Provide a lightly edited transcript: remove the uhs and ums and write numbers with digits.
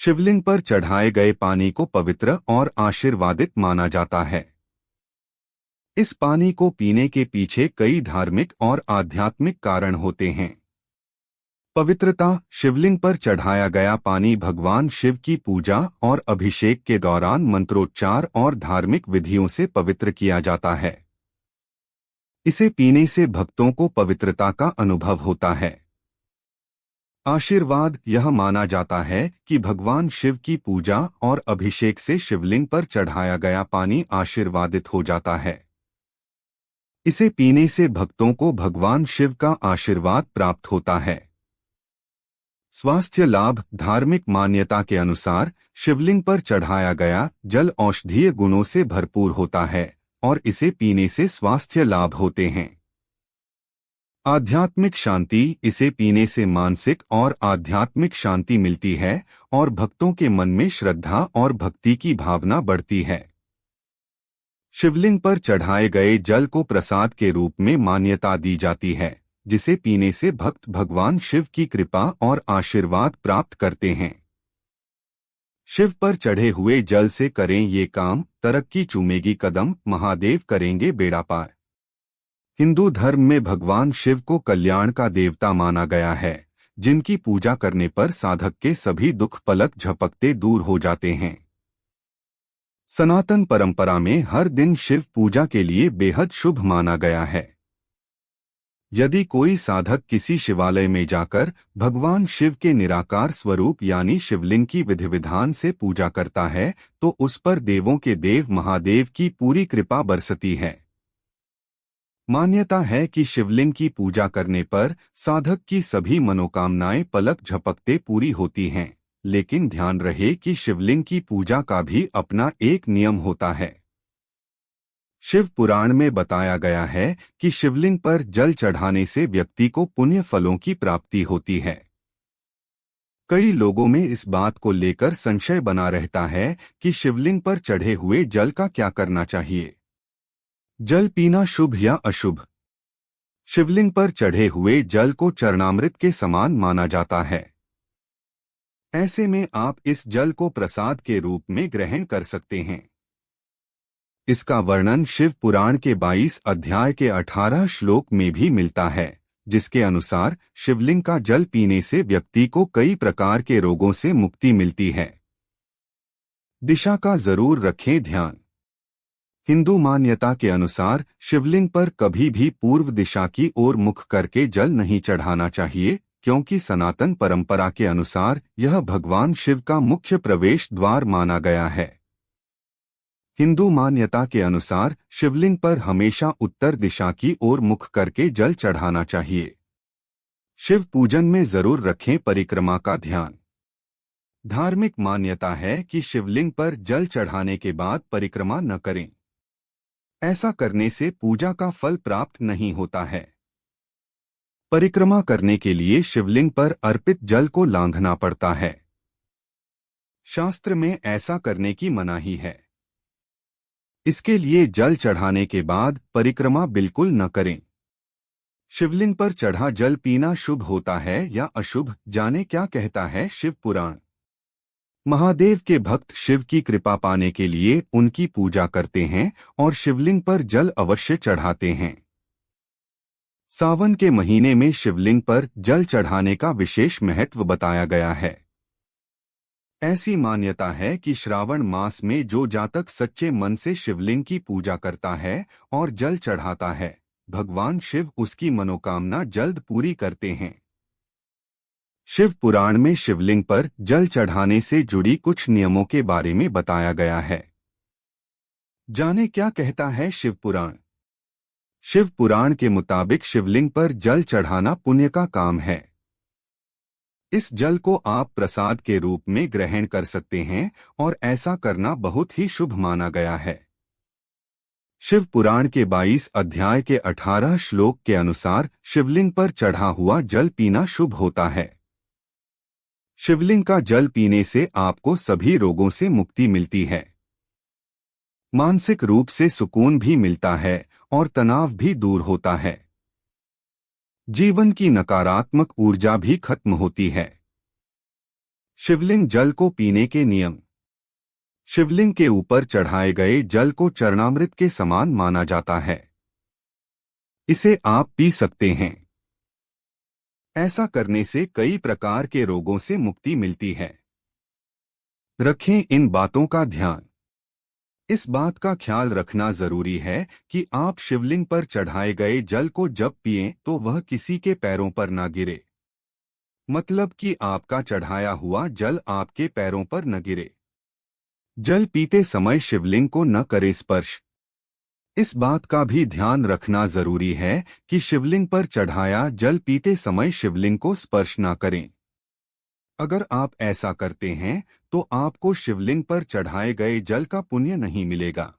शिवलिंग पर चढ़ाए गए पानी को पवित्र और आशीर्वादित माना जाता है। इस पानी को पीने के पीछे कई धार्मिक और आध्यात्मिक कारण होते हैं। पवित्रता। शिवलिंग पर चढ़ाया गया पानी भगवान शिव की पूजा और अभिषेक के दौरान मंत्रोच्चार और धार्मिक विधियों से पवित्र किया जाता है। इसे पीने से भक्तों को पवित्रता का अनुभव होता है। आशीर्वाद। यह माना जाता है कि भगवान शिव की पूजा और अभिषेक से शिवलिंग पर चढ़ाया गया पानी आशीर्वादित हो जाता है। इसे पीने से भक्तों को भगवान शिव का आशीर्वाद प्राप्त होता है। स्वास्थ्य लाभ। धार्मिक मान्यता के अनुसार शिवलिंग पर चढ़ाया गया जल औषधीय गुणों से भरपूर होता है और इसे पीने से स्वास्थ्य लाभ होते हैं। आध्यात्मिक शांति। इसे पीने से मानसिक और आध्यात्मिक शांति मिलती है और भक्तों के मन में श्रद्धा और भक्ति की भावना बढ़ती है। शिवलिंग पर चढ़ाए गए जल को प्रसाद के रूप में मान्यता दी जाती है, जिसे पीने से भक्त भगवान शिव की कृपा और आशीर्वाद प्राप्त करते हैं। शिव पर चढ़े हुए जल से करें ये काम, तरक्की चूमेगी कदम, महादेव करेंगे बेड़ा पार। हिंदू धर्म में भगवान शिव को कल्याण का देवता माना गया है, जिनकी पूजा करने पर साधक के सभी दुख पलक झपकते दूर हो जाते हैं। सनातन परंपरा में हर दिन शिव पूजा के लिए बेहद शुभ माना गया है। यदि कोई साधक किसी शिवालय में जाकर भगवान शिव के निराकार स्वरूप यानी शिवलिंग की विधि विधान से पूजा करता है, तो उस पर देवों के देव महादेव की पूरी कृपा बरसती है। मान्यता है कि शिवलिंग की पूजा करने पर साधक की सभी मनोकामनाएं पलक झपकते पूरी होती हैं, लेकिन ध्यान रहे कि शिवलिंग की पूजा का भी अपना एक नियम होता है। शिव पुराण में बताया गया है कि शिवलिंग पर जल चढ़ाने से व्यक्ति को पुण्य फलों की प्राप्ति होती है। कई लोगों में इस बात को लेकर संशय बना रहता है कि शिवलिंग पर चढ़े हुए जल का क्या करना चाहिए। जल पीना शुभ या अशुभ? शिवलिंग पर चढ़े हुए जल को चरणामृत के समान माना जाता है। ऐसे में आप इस जल को प्रसाद के रूप में ग्रहण कर सकते हैं। इसका वर्णन शिव पुराण के 22 अध्याय के 18 श्लोक में भी मिलता है, जिसके अनुसार शिवलिंग का जल पीने से व्यक्ति को कई प्रकार के रोगों से मुक्ति मिलती है। दिशा का जरूर रखें ध्यान। हिंदू मान्यता के अनुसार शिवलिंग पर कभी भी पूर्व दिशा की ओर मुख करके जल नहीं चढ़ाना चाहिए, क्योंकि सनातन परंपरा के अनुसार यह भगवान शिव का मुख्य प्रवेश द्वार माना गया है। हिंदू मान्यता के अनुसार शिवलिंग पर हमेशा उत्तर दिशा की ओर मुख करके जल चढ़ाना चाहिए। शिव पूजन में जरूर रखें परिक्रमा का ध्यान। धार्मिक मान्यता है कि शिवलिंग पर जल चढ़ाने के बाद परिक्रमा न करें। ऐसा करने से पूजा का फल प्राप्त नहीं होता है। परिक्रमा करने के लिए शिवलिंग पर अर्पित जल को लांघना पड़ता है। शास्त्र में ऐसा करने की मनाही है। इसके लिए जल चढ़ाने के बाद परिक्रमा बिल्कुल न करें। शिवलिंग पर चढ़ा जल पीना शुभ होता है या अशुभ, जाने क्या कहता है शिव पुराण। महादेव के भक्त शिव की कृपा पाने के लिए उनकी पूजा करते हैं और शिवलिंग पर जल अवश्य चढ़ाते हैं। सावन के महीने में शिवलिंग पर जल चढ़ाने का विशेष महत्व बताया गया है। ऐसी मान्यता है कि श्रावण मास में जो जातक सच्चे मन से शिवलिंग की पूजा करता है और जल चढ़ाता है, भगवान शिव उसकी मनोकामना जल्द पूरी करते हैं। शिव पुराण में शिवलिंग पर जल चढ़ाने से जुड़ी कुछ नियमों के बारे में बताया गया है। जाने क्या कहता है शिव पुराण। शिव पुराण के मुताबिक शिवलिंग पर जल चढ़ाना पुण्य का काम है। इस जल को आप प्रसाद के रूप में ग्रहण कर सकते हैं और ऐसा करना बहुत ही शुभ माना गया है। शिव पुराण के 22 अध्याय के 18 श्लोक के अनुसार शिवलिंग पर चढ़ा हुआ जल पीना शुभ होता है। शिवलिंग का जल पीने से आपको सभी रोगों से मुक्ति मिलती है। मानसिक रूप से सुकून भी मिलता है और तनाव भी दूर होता है। जीवन की नकारात्मक ऊर्जा भी खत्म होती है। शिवलिंग जल को पीने के नियम। शिवलिंग के ऊपर चढ़ाए गए जल को चरणामृत के समान माना जाता है। इसे आप पी सकते हैं। ऐसा करने से कई प्रकार के रोगों से मुक्ति मिलती है। रखें इन बातों का ध्यान। इस बात का ख्याल रखना जरूरी है कि आप शिवलिंग पर चढ़ाए गए जल को जब पिएं तो वह किसी के पैरों पर ना गिरे। मतलब कि आपका चढ़ाया हुआ जल आपके पैरों पर न गिरे। जल पीते समय शिवलिंग को न करे स्पर्श। इस बात का भी ध्यान रखना जरूरी है कि शिवलिंग पर चढ़ाया जल पीते समय शिवलिंग को स्पर्श न करें। अगर आप ऐसा करते हैं तो आपको शिवलिंग पर चढ़ाए गए जल का पुण्य नहीं मिलेगा।